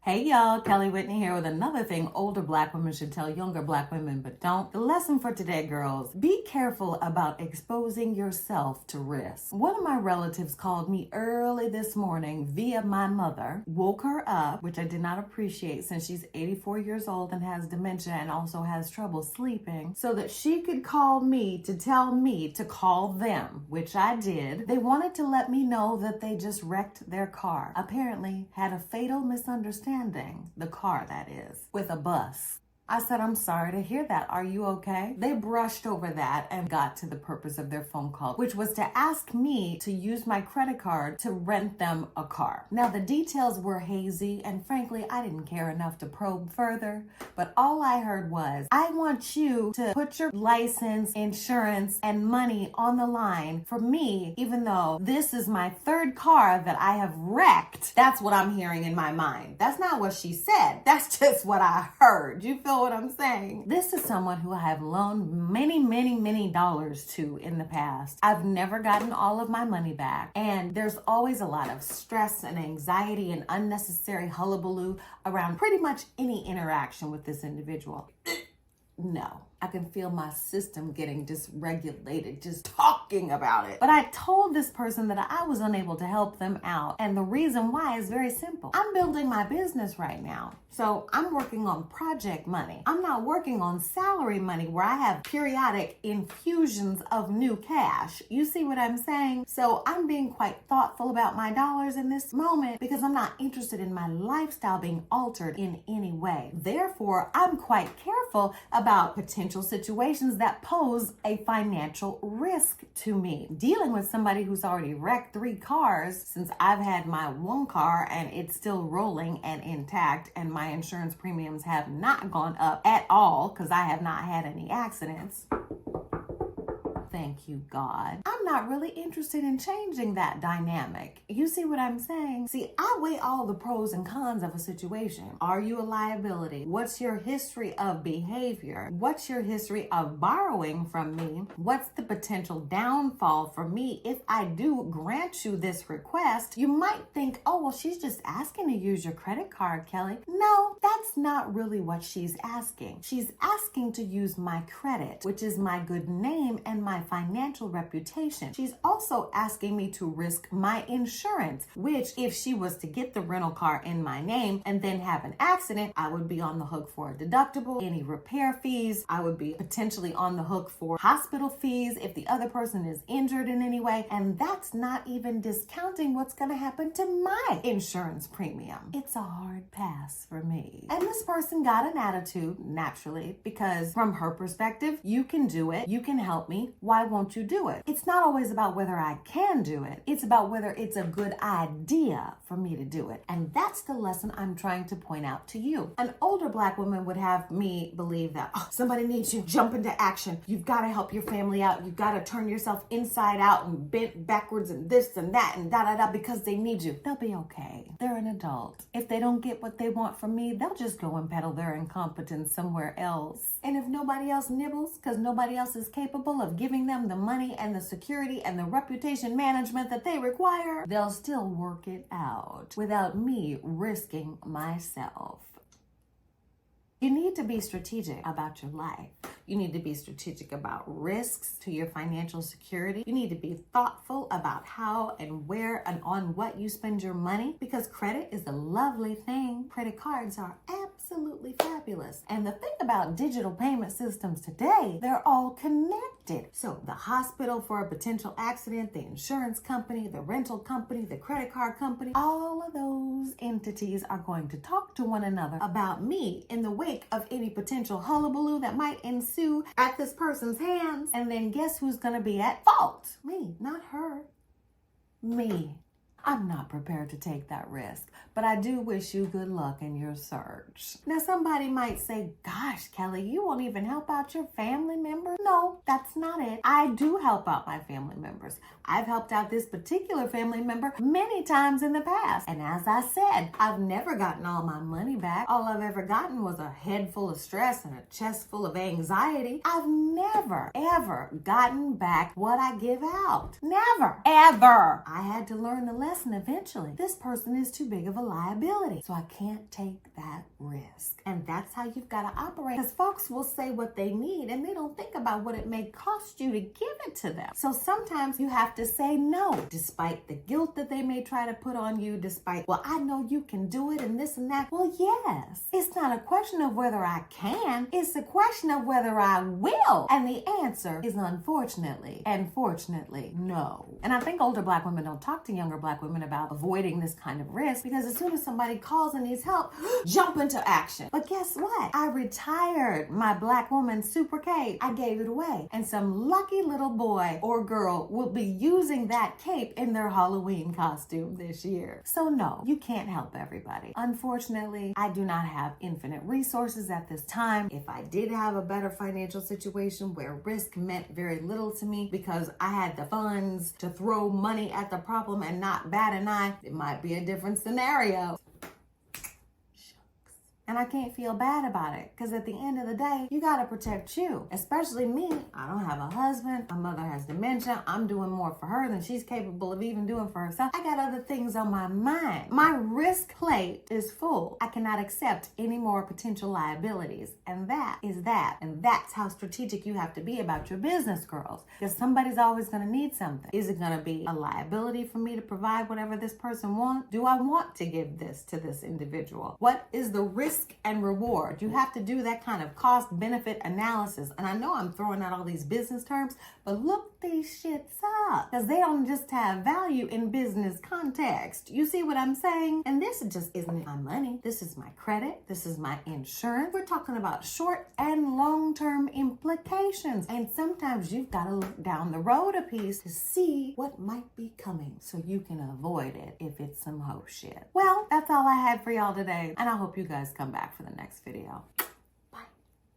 Hey y'all, Kelly Whitney here with another thing older black women should tell younger black women but don't. The lesson for today, girls, be careful about exposing yourself to risk. One of my relatives called me early this morning via my mother, woke her up, which I did not appreciate since she's 84 years old and has dementia and also has trouble sleeping, so that she could call me to tell me to call them, which I did. They wanted to let me know that they just wrecked their car. Apparently had a fatal misunderstanding, the car that is, with a bus. I said, I'm sorry to hear that. Are you okay? They brushed over that and got to the purpose of their phone call, which was to ask me to use my credit card to rent them a car. Now, the details were hazy, and frankly, I didn't care enough to probe further, but all I heard was, I want you to put your license, insurance, and money on the line for me, even though this is my third car that I have wrecked. That's what I'm hearing in my mind. That's not what she said. That's just what I heard. You feel what I'm saying? This is someone who I have loaned many dollars to in the past. I've never gotten all of my money back, and there's always a lot of stress and anxiety and unnecessary hullabaloo around pretty much any interaction with this individual. No, I can feel my system getting dysregulated just talking about it. But I told this person that I was unable to help them out. And the reason why is very simple. I'm building my business right now. So I'm working on project money. I'm not working on salary money where I have periodic infusions of new cash. You see what I'm saying? So I'm being quite thoughtful about my dollars in this moment because I'm not interested in my lifestyle being altered in any way. Therefore, I'm quite careful about potential situations that pose a financial risk to me. Dealing with somebody who's already wrecked 3 cars since I've had my one car and it's still rolling and intact, and my insurance premiums have not gone up at all because I have not had any accidents. Thank you, God. I'm not really interested in changing that dynamic. You see what I'm saying? See, I weigh all the pros and cons of a situation. Are you a liability? What's your history of behavior? What's your history of borrowing from me? What's the potential downfall for me if I do grant you this request? You might think, oh, well, she's just asking to use your credit card, Kelly. No, that's not really what she's asking. She's asking to use my credit, which is my good name and my financial reputation. She's also asking me to risk my insurance, which if she was to get the rental car in my name and then have an accident, I would be on the hook for a deductible, any repair fees. I would be potentially on the hook for hospital fees if the other person is injured in any way. And that's not even discounting what's going to happen to my insurance premium. It's a hard pass for me. And this person got an attitude naturally because from her perspective, you can do it. You can help me. Why won't you do it? It's not always about whether I can do it. It's about whether it's a good idea for me to do it. And that's the lesson I'm trying to point out to you. An older black woman would have me believe that, oh, somebody needs you. Jump into action. You've got to help your family out. You've got to turn yourself inside out and bent backwards and this and that and da because they need you. They'll be okay. They're an adult. If they don't get what they want from me, they'll just go and peddle their incompetence somewhere else. And if nobody else nibbles because nobody else is capable of giving them the money and the security and the reputation management that they require, they'll still work it out without me risking myself. You need to be strategic about your life. You need to be strategic about risks to your financial security. You need to be thoughtful about how and where and on what you spend your money, because credit is a lovely thing. Credit cards are absolutely fabulous. And the thing about digital payment systems today, they're all connected. So the hospital for a potential accident, the insurance company, the rental company, the credit card company, all of those entities are going to talk to one another about me in the wake of any potential hullabaloo that might ensue at this person's hands. And then guess who's going to be at fault? Me, not her. Me. I'm not prepared to take that risk, but I do wish you good luck in your search. Now, somebody might say, gosh, Kelly, you won't even help out your family members? No, that's not it. I do help out my family members. I've helped out this particular family member many times in the past. And as I said, I've never gotten all my money back. All I've ever gotten was a head full of stress and a chest full of anxiety. I've never, ever gotten back what I give out. Never, ever. I had to learn the lesson yes, and eventually this person is too big of a liability. So I can't take that risk. And that's how you've got to operate. Because folks will say what they need and they don't think about what it may cost you to give it to them. So sometimes you have to say no, despite the guilt that they may try to put on you, despite, well, I know you can do it and this and that. Well, yes, it's not a question of whether I can, it's a question of whether I will. And the answer is unfortunately and fortunately no. And I think older Black women don't talk to younger Black women about avoiding this kind of risk, because as soon as somebody calls and needs help, jump into action. But guess what? I retired my Black woman super cape. I gave it away. And some lucky little boy or girl will be using that cape in their Halloween costume this year. So no, you can't help everybody. Unfortunately, I do not have infinite resources at this time. If I did have a better financial situation where risk meant very little to me because I had the funds to throw money at the problem and not bat an eye, it might be a different scenario. And I can't feel bad about it, because at the end of the day, you got to protect you. Especially me. I don't have a husband. My mother has dementia. I'm doing more for her than she's capable of even doing for herself. I got other things on my mind. My risk plate is full. I cannot accept any more potential liabilities. And that is that. And that's how strategic you have to be about your business, girls. Because somebody's always going to need something. Is it going to be a liability for me to provide whatever this person wants? Do I want to give this to this individual? What is the risk and reward? You have to do that kind of cost benefit analysis. And I know I'm throwing out all these business terms, but look these shits up, because they don't just have value in business context. You see what I'm saying? And this just isn't my money. This is my credit. This is my insurance. We're talking about short and long-term implications. And sometimes you've got to look down the road a piece to see what might be coming so you can avoid it if it's some hoe shit. Well, that's all I had for y'all today. And I hope you guys come back for the next video.